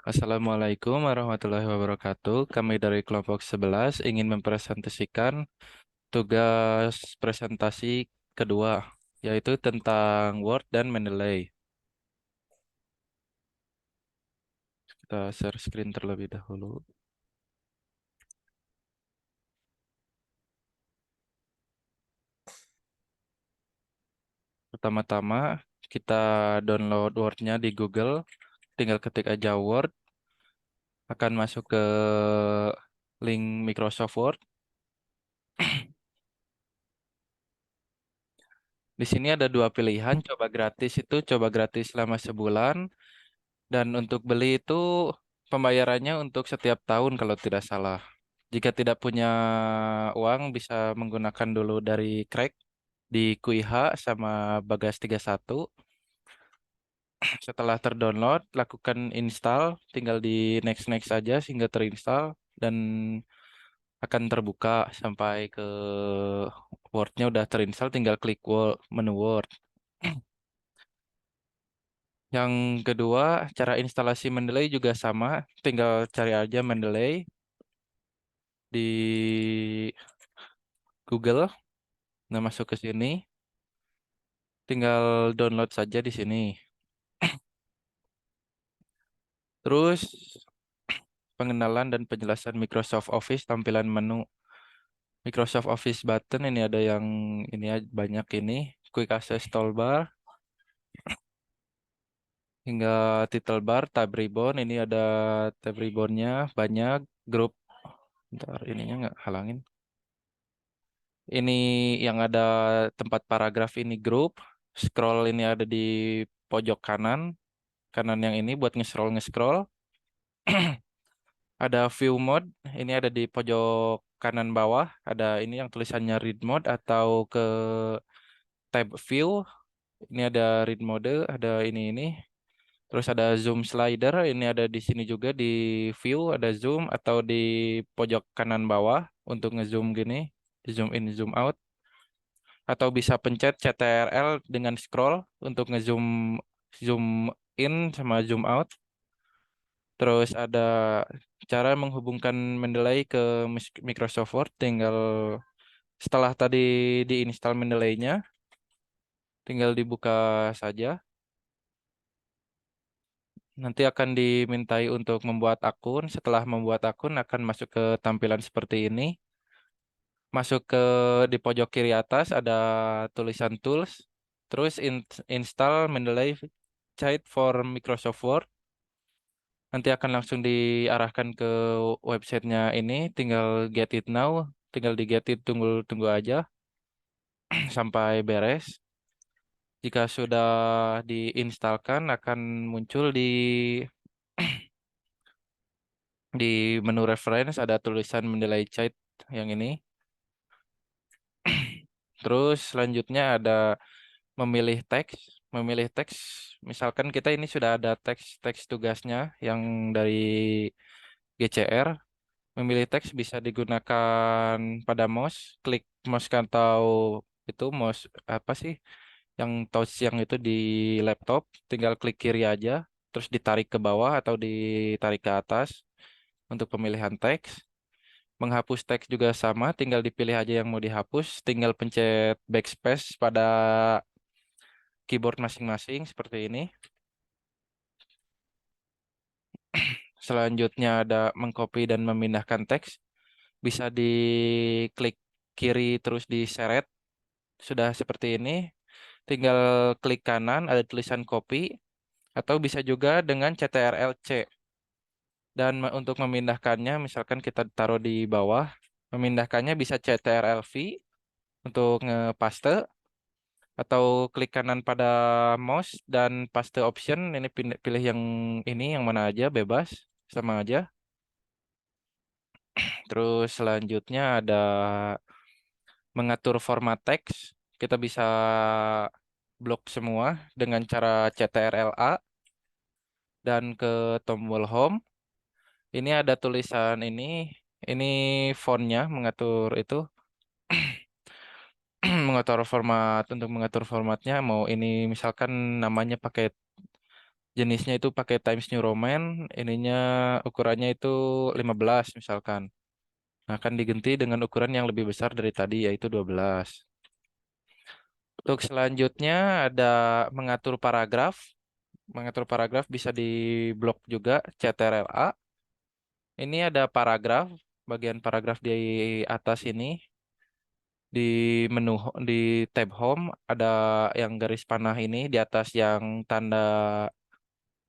Assalamualaikum warahmatullahi wabarakatuh. Kami dari kelompok 11 ingin mempresentasikan tugas presentasi kedua, yaitu tentang Word dan Mendeley. Kita share screen terlebih dahulu. Pertama-tama, kita download Word-nya di Google. Tinggal ketik aja Word, akan masuk ke link Microsoft Word. Di sini ada dua pilihan, coba gratis itu coba gratis selama sebulan. Dan untuk beli itu pembayarannya untuk setiap tahun kalau tidak salah. Jika tidak punya uang bisa menggunakan dulu dari Crack di Kuiha sama Bagas 31. Setelah terdownload, lakukan install, tinggal di next-next saja sehingga terinstall dan akan terbuka sampai ke Word-nya udah terinstall, tinggal klik menu Word. Yang kedua, cara instalasi Mendeley juga sama, tinggal cari aja Mendeley di Google. Nah, masuk ke sini, tinggal download saja di sini. Terus pengenalan dan penjelasan Microsoft Office, tampilan menu Microsoft Office button ini ada yang ini banyak ini, Quick Access Toolbar hingga title bar, tab ribbon. Ini ada tab ribbonnya banyak, grup. Ntar ininya nggak halangin. Ini yang ada tempat paragraf ini grup. Scroll ini ada di pojok kanan, kanan yang ini buat nge-scroll. Ada view mode, ini ada di pojok kanan bawah. Ada ini yang tulisannya read mode atau ke tab view. Ini ada read mode, ada ini. Terus ada zoom slider, ini ada di sini juga di view, ada zoom atau di pojok kanan bawah untuk ngezoom gini, di zoom in, zoom out. Atau bisa pencet CTRL dengan scroll untuk ngezoom zoom in sama zoom out. Terus ada cara menghubungkan Mendeley ke Microsoft Word. Tinggal setelah tadi diinstal Mendeley-nya, tinggal dibuka saja. Nanti akan dimintai untuk membuat akun. Setelah membuat akun akan masuk ke tampilan seperti ini. Masuk ke di pojok kiri atas ada tulisan tools. Terus install Mendeley Chat for Microsoft Word. Nanti akan langsung diarahkan ke websitenya ini. Tinggal get it now. Tinggal di get it, tunggu aja sampai beres. Jika sudah diinstalkan akan muncul di menu reference ada tulisan Mendeley Chat yang ini. Terus selanjutnya ada memilih teks. Memilih teks, misalkan kita ini sudah ada teks tugasnya yang dari GCR. Memilih teks bisa digunakan pada mouse, klik mouse atau itu mouse apa sih yang touch yang itu di laptop, tinggal klik kiri aja, terus ditarik ke bawah atau ditarik ke atas untuk pemilihan teks. Menghapus teks juga sama, tinggal dipilih aja yang mau dihapus, tinggal pencet backspace pada keyboard masing-masing seperti ini. Selanjutnya ada mengcopy dan memindahkan teks. Bisa diklik kiri terus diseret. Sudah seperti ini. Tinggal klik kanan ada tulisan copy. Atau bisa juga dengan CTRL-C. Dan untuk memindahkannya misalkan kita taruh di bawah. Memindahkannya bisa CTRL-V untuk ngepaste. Atau klik kanan pada mouse dan paste option. Ini pilih yang ini yang mana aja bebas. Sama aja. Terus selanjutnya ada mengatur format teks. Kita bisa blok semua dengan cara CTRL-A dan ke tombol home. Ini ada tulisan ini fontnya mengatur itu mengatur format untuk mengatur formatnya mau ini misalkan namanya pakai jenisnya itu pakai Times New Roman, ininya ukurannya itu 15 misalkan. Nah, akan diganti dengan ukuran yang lebih besar dari tadi yaitu 12. Untuk selanjutnya ada mengatur paragraf. Mengatur paragraf bisa di blok juga CTRL-A. Ini ada paragraf, bagian paragraf di atas ini. Di menu di tab home ada yang garis panah ini di atas yang tanda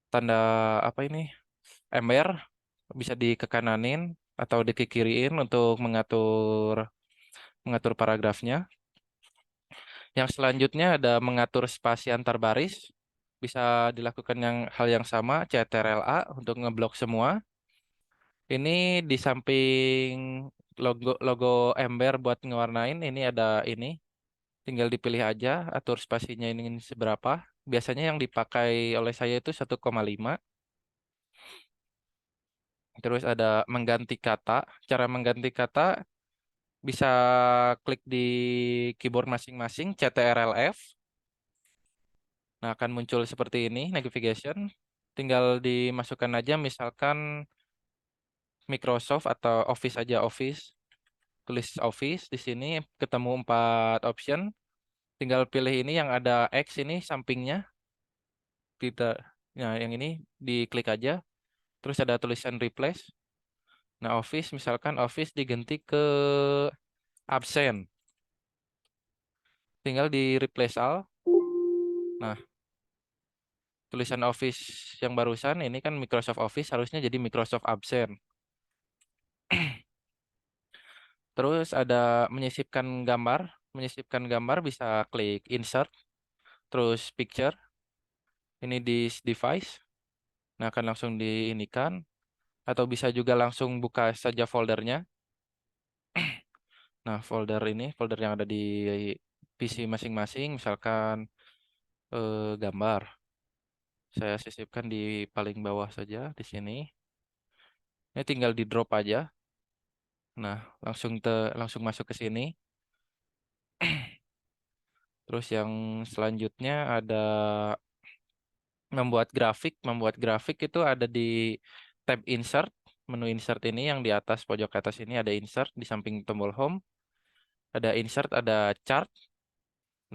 tanda apa ini? Ember bisa dikekananin atau dikikiriin untuk mengatur mengatur paragrafnya. Yang selanjutnya ada mengatur spasi antar baris. Bisa dilakukan hal yang sama, CTRL-A untuk ngeblok semua. Ini di samping logo logo ember buat ngewarnain, ini ada ini. Tinggal dipilih aja atur spasinya ini seberapa. Biasanya yang dipakai oleh saya itu 1,5. Terus ada mengganti kata. Cara mengganti kata bisa klik di keyboard masing-masing CTRL-F. Nah, akan muncul seperti ini navigation. Tinggal dimasukkan aja misalkan Microsoft atau Office aja Office. Tulis Office di sini ketemu 4 option. Tinggal pilih ini yang ada X ini sampingnya. Kita Nah, yang ini diklik aja. Terus ada tulisan replace. Nah, Office misalkan Office diganti ke absen. Tinggal di replace all. Nah, tulisan Office yang barusan ini kan Microsoft Office harusnya jadi Microsoft Absent. Terus ada menyisipkan gambar. Menyisipkan gambar bisa klik insert, terus picture. Ini di device. Nah, akan langsung diinikan. Atau bisa juga langsung buka saja foldernya. Nah, folder yang ada di PC masing-masing, misalkan gambar. Saya sisipkan di paling bawah saja di sini. Ini tinggal di drop aja. Nah, langsung masuk ke sini. Terus yang selanjutnya ada membuat grafik. Membuat grafik itu ada di tab insert. Menu insert ini yang di atas pojok atas ini ada insert di samping tombol home. Ada insert, ada chart.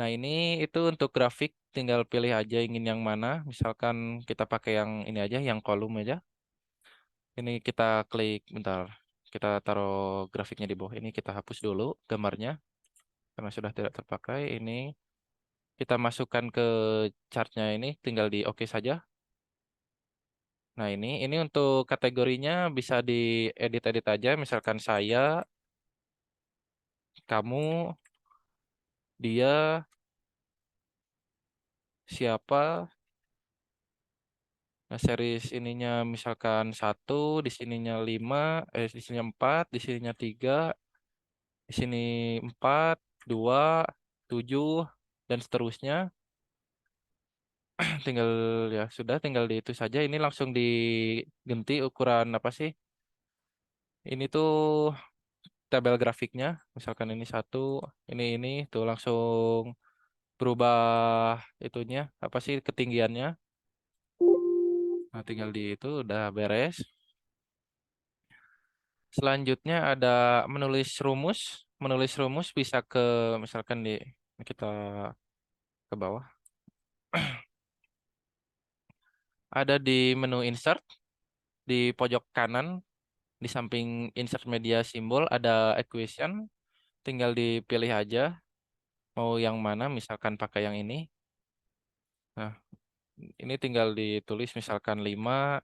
Nah, ini itu untuk grafik tinggal pilih aja ingin yang mana. Misalkan kita pakai yang ini aja, yang kolom aja. Ini kita klik bentar. Kita taruh grafiknya di bawah ini, kita hapus dulu gambarnya karena sudah tidak terpakai. Ini kita masukkan ke chartnya ini, tinggal di oke saja. Nah, ini untuk kategorinya bisa diedit-edit aja. Misalkan saya, kamu, dia, siapa. Nah, series ininya misalkan satu, di sininya 5, di sininya 4, di sininya 3, di sini 4, 2, 7, dan seterusnya. Tinggal ya sudah, tinggal di itu saja. Ini langsung diganti ukuran apa sih? Ini tuh tabel grafiknya. Misalkan ini satu, ini tuh langsung berubah itunya apa sih ketinggiannya. Nah, tinggal di itu udah beres. Selanjutnya ada menulis rumus. Menulis rumus bisa ke misalkan kita ke bawah. Ada di menu insert di pojok kanan di samping insert media simbol ada equation. Tinggal dipilih aja mau yang mana. Misalkan pakai yang ini. Nah, ini tinggal ditulis misalkan 5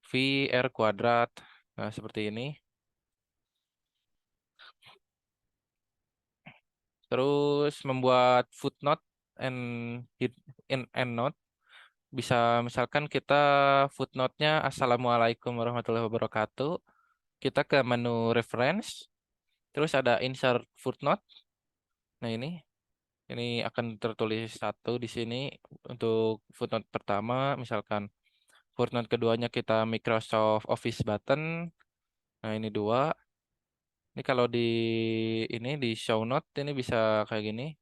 V R kuadrat. Nah, seperti ini. Terus membuat footnote and endnote. Bisa misalkan kita footnote-nya Assalamualaikum warahmatullahi wabarakatuh. Kita ke menu reference, terus ada insert footnote. Nah, ini akan tertulis satu di sini untuk footnote pertama. Misalkan footnote keduanya kita Microsoft Office button. Nah, ini dua. Ini kalau di show note ini bisa kayak gini.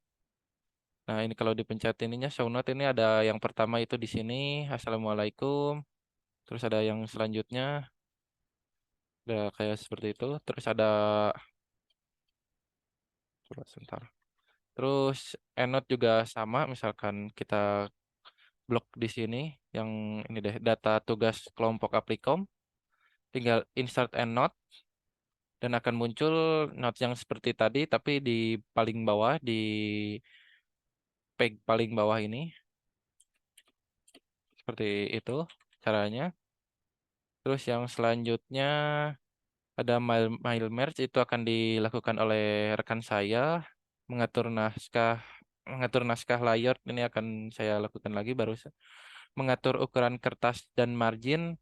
Nah, ini kalau dipencet ininya show note ini ada yang pertama itu di sini, Assalamualaikum. Terus ada yang selanjutnya, ada kayak seperti itu. Terus ada, coba sebentar. Terus EndNote juga sama, misalkan kita blok di sini, yang ini deh, data tugas kelompok Applikom. Tinggal insert EndNote, dan akan muncul note yang seperti tadi, tapi di paling bawah, di page paling bawah ini. Seperti itu caranya. Terus yang selanjutnya ada mail merge, itu akan dilakukan oleh rekan saya. Mengatur naskah mengatur naskah layout ini akan saya lakukan lagi barusan. Mengatur ukuran kertas dan margin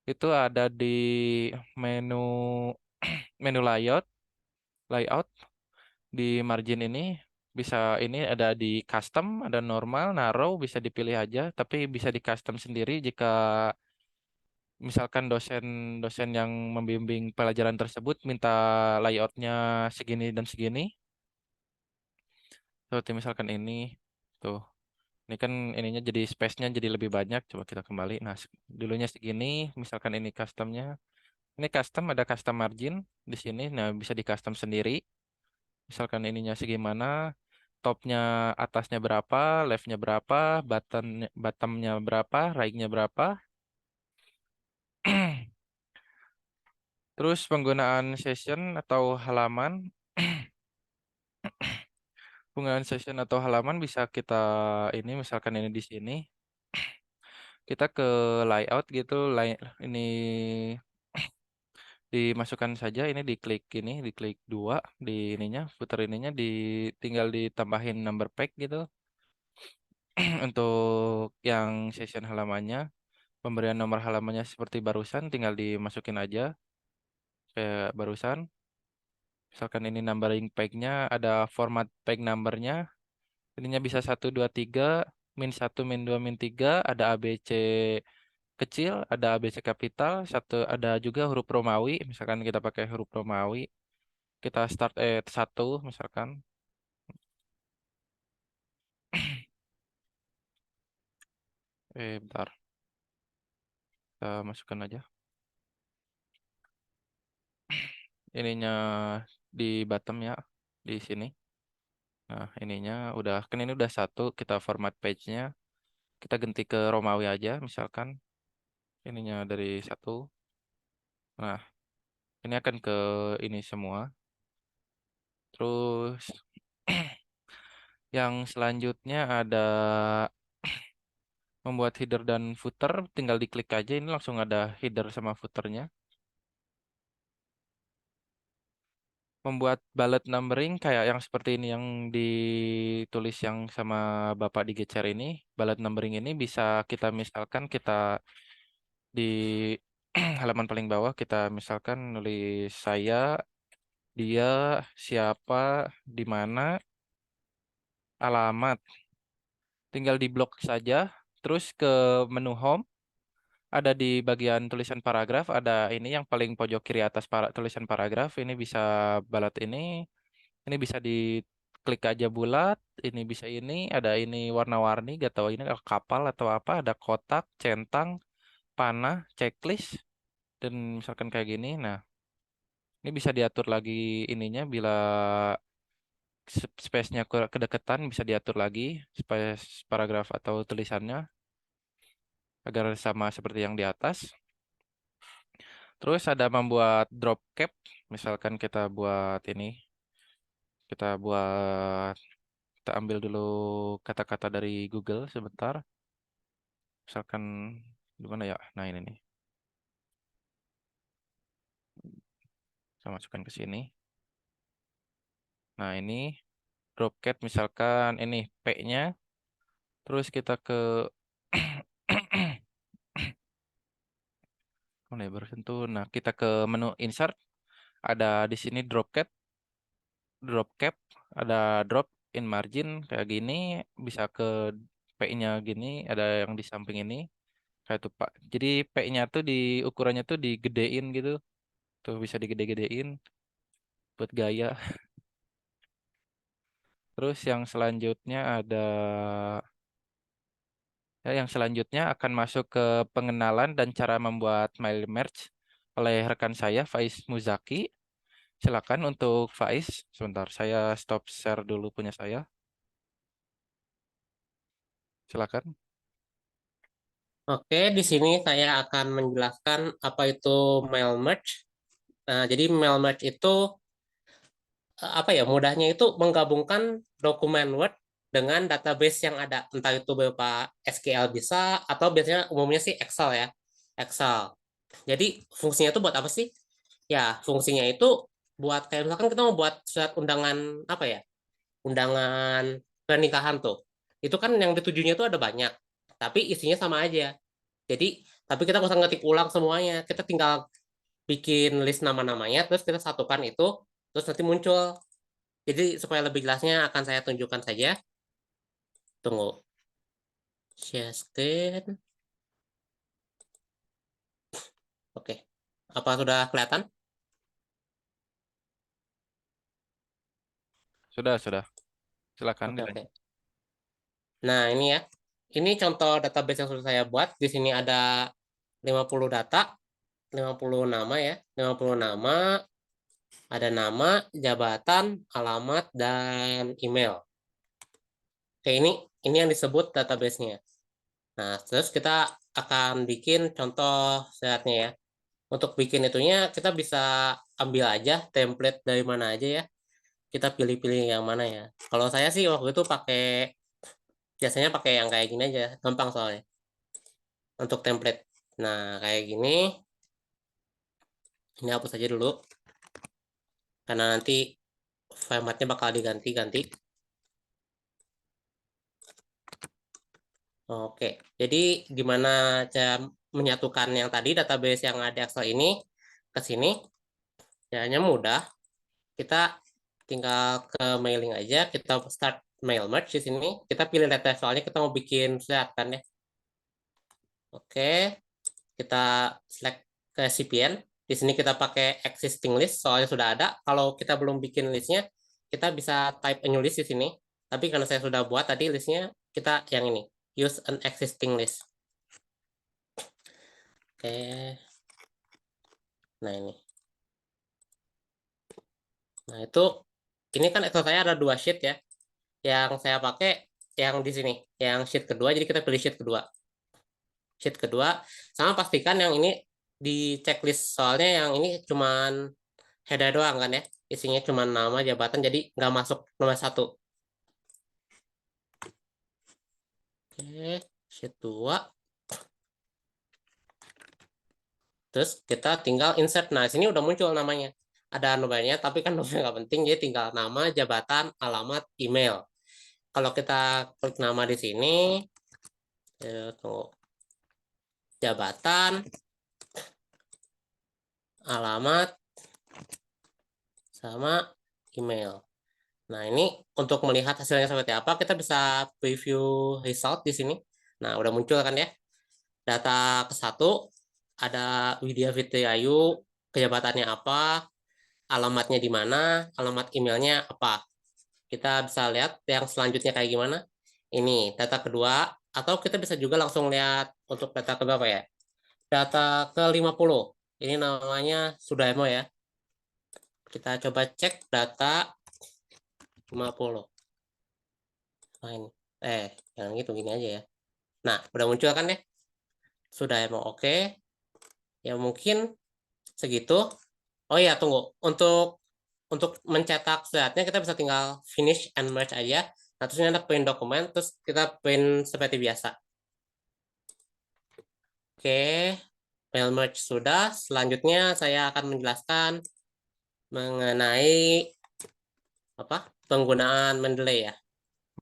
itu ada di menu menu layout di margin ini. Bisa ini ada di custom, ada normal, narrow, bisa dipilih aja, tapi bisa di custom sendiri jika misalkan dosen-dosen yang membimbing pelajaran tersebut minta layoutnya segini dan segini. Seperti misalkan ini, tuh. Ini kan ininya jadi space-nya jadi lebih banyak. Coba kita kembali. Nah, dulunya segini, misalkan ini customnya. Ini custom, ada custom margin di sini. Nah, bisa di custom sendiri. Misalkan ininya segimana, topnya atasnya berapa, leftnya berapa, bottomnya berapa, right-nya berapa. Terus penggunaan session atau halaman. Penggunaan session atau halaman bisa kita ini misalkan ini di sini. Kita ke layout gitu, ini dimasukkan saja ini diklik dua di ininya, footer ininya tinggal ditambahin number pack gitu. Untuk yang session halamannya, pemberian nomor halamannya seperti barusan tinggal dimasukin aja kayak barusan. Misalkan ini numbering pack-nya ada format pack numbernya. Ininya bisa 1 2 3, min 1 min 2 min 3, ada ABC kecil, ada ABC kapital, ada juga huruf Romawi. Misalkan kita pakai huruf Romawi, kita start satu misalkan. Bentar, kita masukkan aja. Ininya di bottom ya, di sini. Nah, ininya udah, kan ini udah satu, kita format page-nya. Kita ganti ke Romawi aja, misalkan. Ininya dari satu. Nah, ini akan ke ini semua. Terus yang selanjutnya ada membuat header dan footer, tinggal diklik aja, ini langsung ada header sama footernya. Membuat bullet numbering kayak yang seperti ini yang ditulis yang sama Bapak digecer ini. Bullet numbering ini bisa kita misalkan kita di halaman paling bawah kita misalkan nulis saya, dia, siapa, di mana, alamat. Tinggal di blok saja, terus ke menu home. Ada di bagian tulisan paragraf, ada ini yang paling pojok kiri atas tulisan paragraf. Ini bisa balat ini bisa diklik aja bulat. Ini bisa ada ini warna-warni, gak tahu ini kapal atau apa. Ada kotak, centang, panah, checklist, dan misalkan kayak gini. Nah, ini bisa diatur lagi ininya bila space-nya kedekatan bisa diatur lagi space paragraf atau tulisannya agar sama seperti yang di atas. Terus ada membuat drop cap, misalkan kita buat ini, kita buat, kita ambil dulu kata-kata dari Google sebentar. Misalkan di mana ya? Nah ini nih, saya masukkan ke sini. Nah ini drop cap, misalkan ini P-nya, terus kita ke mana ya barusan tuh. Nah kita ke menu insert, ada di sini drop cap, ada drop in margin kayak gini, bisa ke P-nya gini, ada yang di samping ini. Kayak tuh Pak. Jadi P-nya tuh di ukurannya tuh digedein gitu. Tuh bisa digede-gedein buat gaya. Terus yang selanjutnya akan masuk ke pengenalan dan cara membuat mail merge oleh rekan saya Faiz Muzaki. Silakan untuk Faiz. Sebentar, saya stop share dulu punya saya. Silakan. Oke, di sini saya akan menjelaskan apa itu mail merge. Nah, jadi mail merge itu apa ya? Mudahnya itu menggabungkan dokumen Word dengan database yang ada, entah itu berupa SQL bisa atau biasanya umumnya sih Excel ya. Excel. Jadi fungsinya itu buat apa sih? Ya, fungsinya itu buat kayak misalkan kita mau buat surat undangan apa ya? Undangan pernikahan tuh. Itu kan yang ditujunya itu ada banyak, tapi isinya sama aja. Jadi, tapi kita nggak usah ngetik ulang semuanya. Kita tinggal bikin list nama-namanya, terus kita satukan itu, terus nanti muncul. Jadi supaya lebih jelasnya akan saya tunjukkan saja. Tunggu. Share screen. Oke. Apa sudah kelihatan? Sudah, sudah. Silakan Oke, oke. dilanjut. Nah, ini ya. Ini contoh database yang sudah saya buat. Di sini ada 50 data, 50 nama ya. 50 nama, ada nama, jabatan, alamat, dan email. Oke, ini yang disebut database-nya. Nah, terus kita akan bikin contoh sehatnya ya. Untuk bikin itunya, kita bisa ambil aja template dari mana aja ya. Kita pilih-pilih yang mana ya. Kalau saya sih waktu itu biasanya pakai yang kayak gini aja. Gampang soalnya. Untuk template. Nah, kayak gini. Ini hapus aja dulu. Karena nanti formatnya bakal diganti-ganti. Oke, jadi gimana cara menyatukan yang tadi database yang ada Excel ini ke sini? Caranya mudah. Kita tinggal ke mailing aja, kita start mail merge di sini. Kita pilih letter soalnya kita mau bikin thread kan ya. Oke, kita select ke CPN. Di sini kita pakai existing list soalnya sudah ada. Kalau kita belum bikin listnya, kita bisa type a new list di sini. Tapi karena saya sudah buat tadi listnya, kita yang ini, use an existing list. Oke, nah ini. Nah itu, ini kan Excel saya ada dua sheet ya. Yang saya pakai yang di sini, yang sheet kedua. Jadi kita pilih sheet kedua. Sheet kedua, sama pastikan yang ini di checklist soalnya yang ini cuman header doang kan ya, isinya cuman nama jabatan jadi nggak masuk nomor satu. Oke, sheet dua, terus kita tinggal insert. Nah sini udah muncul namanya, ada nomornya tapi kan nomornya nggak penting, jadi tinggal nama, jabatan, alamat, email. Kalau kita klik nama di sini, tunggu, jabatan, alamat, sama email. Nah, ini untuk melihat hasilnya seperti apa, kita bisa preview result di sini. Nah, udah muncul kan ya. Data ke satu, ada Widya Fitri Ayu, kejabatannya apa, alamatnya di mana, alamat emailnya apa. Kita bisa lihat yang selanjutnya kayak gimana. Ini data kedua, atau kita bisa juga langsung lihat untuk data ke berapa ya. Data ke 50. Ini namanya Sudaimo ya. Kita coba cek data 50. Nah, ini. Yang itu gini aja ya. Nah, udah muncul kan ya? Sudah emang oke. Ya mungkin segitu. Oh ya, tunggu. Untuk mencetak suratnya kita bisa tinggal finish and merge aja. Nah, terus ini ada print dokumen, terus kita print seperti biasa. Oke, mail merge sudah. Selanjutnya saya akan menjelaskan mengenai apa penggunaan Mendeley ya.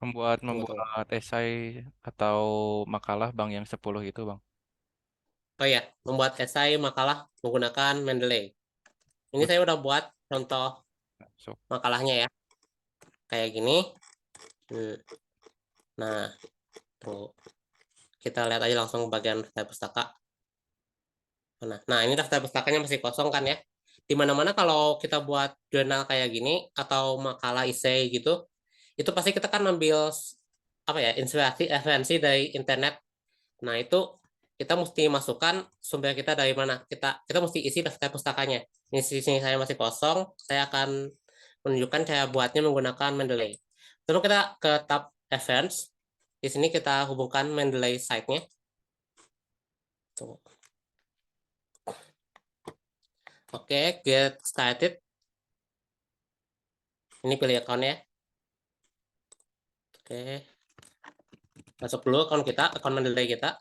Membuat Tunggu, tunggu. membuat esai atau makalah Bang yang 10 itu, Bang. Oh ya, membuat esai makalah menggunakan Mendeley. Ini Bet- saya udah buat contoh so- makalahnya ya. Kayak gini. Hmm. Nah, tunggu. Kita lihat aja langsung bagian daftar pustaka. Nah, ini daftar pustakanya masih kosong kan ya. Di mana-mana kalau kita buat jurnal kayak gini atau makalah essay gitu, itu pasti kita kan ambil apa ya, inspirasi referensi dari internet. Nah, itu kita mesti masukkan sumber kita dari mana. Kita mesti isi daftar pustakanya. Ini sini saya masih kosong, saya akan menunjukkan cara buatnya menggunakan Mendeley. Terus kita ke tab Events. Di sini kita hubungkan Mendeley site-nya. Tuh. Oke, get started. Ini pilih account ya. Oke, masuk dulu akun kita, akun Mendeley kita.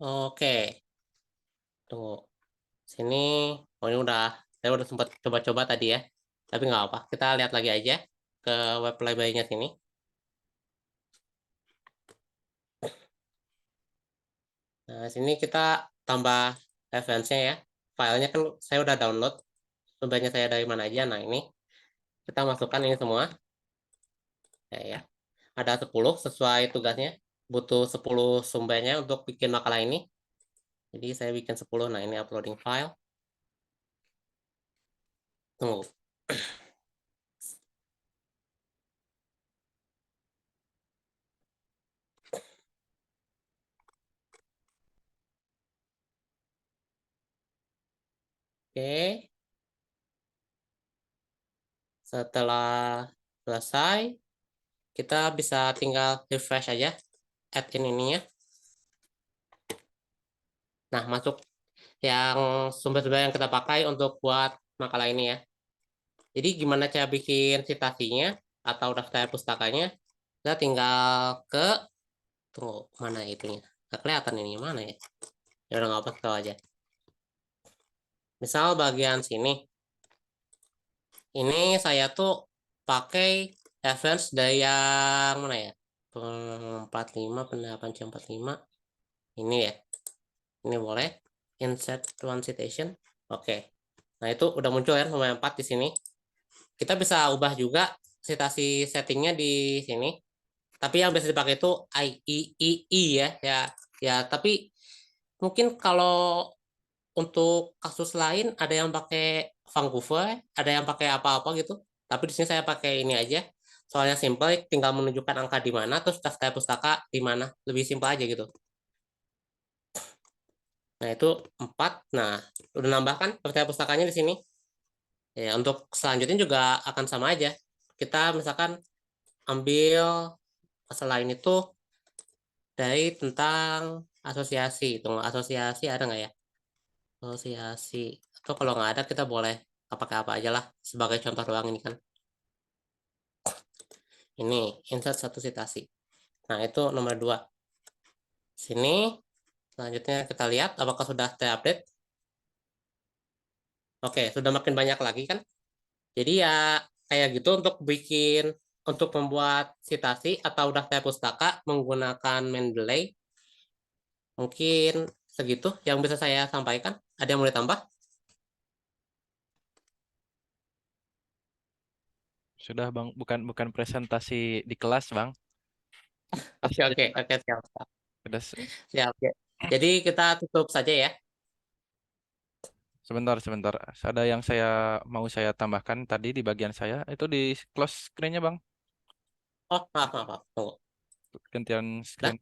Oke, tunggu. Sini, oh ini saya udah sempat coba-coba tadi ya. Tapi nggak apa, kita lihat lagi aja ke web library-nya sini. Nah, sini kita tambah reference-nya ya. Filenya kan saya udah download. Sumbernya saya dari mana aja. Nah, ini kita masukkan ini semua. Ya. Ada 10 sesuai tugasnya. Butuh 10 sumbernya untuk bikin makalah ini. Jadi saya bikin 10. Nah, ini uploading file. Tunggu. Oke. Setelah selesai, kita bisa tinggal refresh aja. Add in ininya. Nah, masuk yang sumber-sumber yang kita pakai untuk buat makalah ini ya. Jadi gimana cara bikin citasinya atau daftar pustakanya? Kita tinggal ke, tunggu, mana itunya? Nggak kelihatan ini mana ya? Ya udah nggak apa-apa aja. Misal bagian sini, ini saya tuh pakai reference dari yang mana ya? 45, penerapan jam 45. Ini ya, ini boleh. Insert one citation. Oke. Nah itu udah muncul ya nomor 4 di sini. Kita bisa ubah juga citasi settingnya di sini. Tapi yang biasa dipakai itu IEEE ya, ya, ya. Tapi mungkin kalau untuk kasus lain ada yang pakai Vancouver, ada yang pakai apa-apa gitu. Tapi di sini saya pakai ini aja. Soalnya simple, tinggal menunjukkan angka di mana, terus daftar pustaka di mana. Lebih simpel aja gitu. Nah, itu 4. Nah, udah nambahkan daftar pustakanya di sini. Ya, untuk selanjutnya juga akan sama aja. Kita misalkan ambil selain itu dari tentang asosiasi. Tunggu, asosiasi ada nggak ya? Asosiasi. Atau kalau nggak ada, kita boleh pakai apa aja lah. Sebagai contoh doang ini kan. Ini, insert satu citasi. Nah, itu nomor 2. Sini, selanjutnya kita lihat apakah sudah terupdate. Oke, sudah makin banyak lagi kan. Jadi ya kayak gitu untuk membuat citasi atau daftar pustaka menggunakan Mendeley. Mungkin segitu yang bisa saya sampaikan. Ada yang mau ditambah? Sudah Bang, bukan bukan presentasi di kelas Bang. Oke, Asli. oke, oke, siap, siap. Sudah Siap, ya. Jadi kita tutup saja ya. sebentar sebentar. Ada yang saya tambahkan tadi di bagian saya itu di close screen-nya Bang. Oh, maaf, maaf, maaf. Tunggu. Gantian Dah? screen.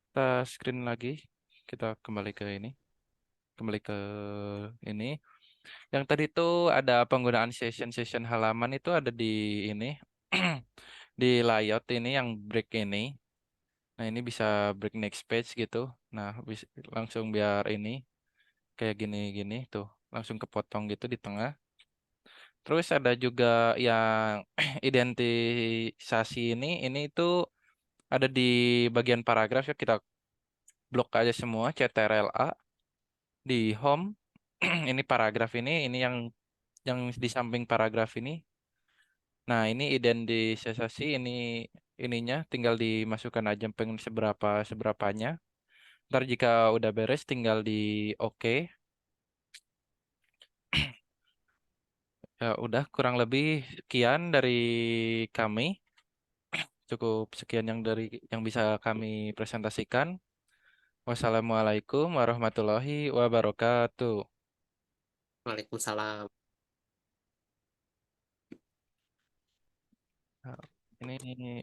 Kita screen lagi. Kita kembali ke ini. Kembali ke ini. Yang tadi itu ada penggunaan session-session halaman itu ada di ini. Di layout ini yang break ini. Nah, ini bisa break next page gitu. Nah, langsung biar ini kayak gini-gini tuh. Langsung kepotong gitu di tengah. Terus ada juga yang identisasi ini itu ada di bagian paragraf ya kita blok aja semua CTRL-A di home. Ini paragraf ini yang di samping paragraf ini. Nah, ini identisasi ininya tinggal dimasukkan aja pengen seberapa seberapanya. Ntar jika udah beres tinggal di oke. Ya udah kurang lebih sekian dari kami. Cukup sekian yang bisa kami presentasikan. Wassalamualaikum warahmatullahi wabarakatuh. Waalaikumsalam. Nah, ini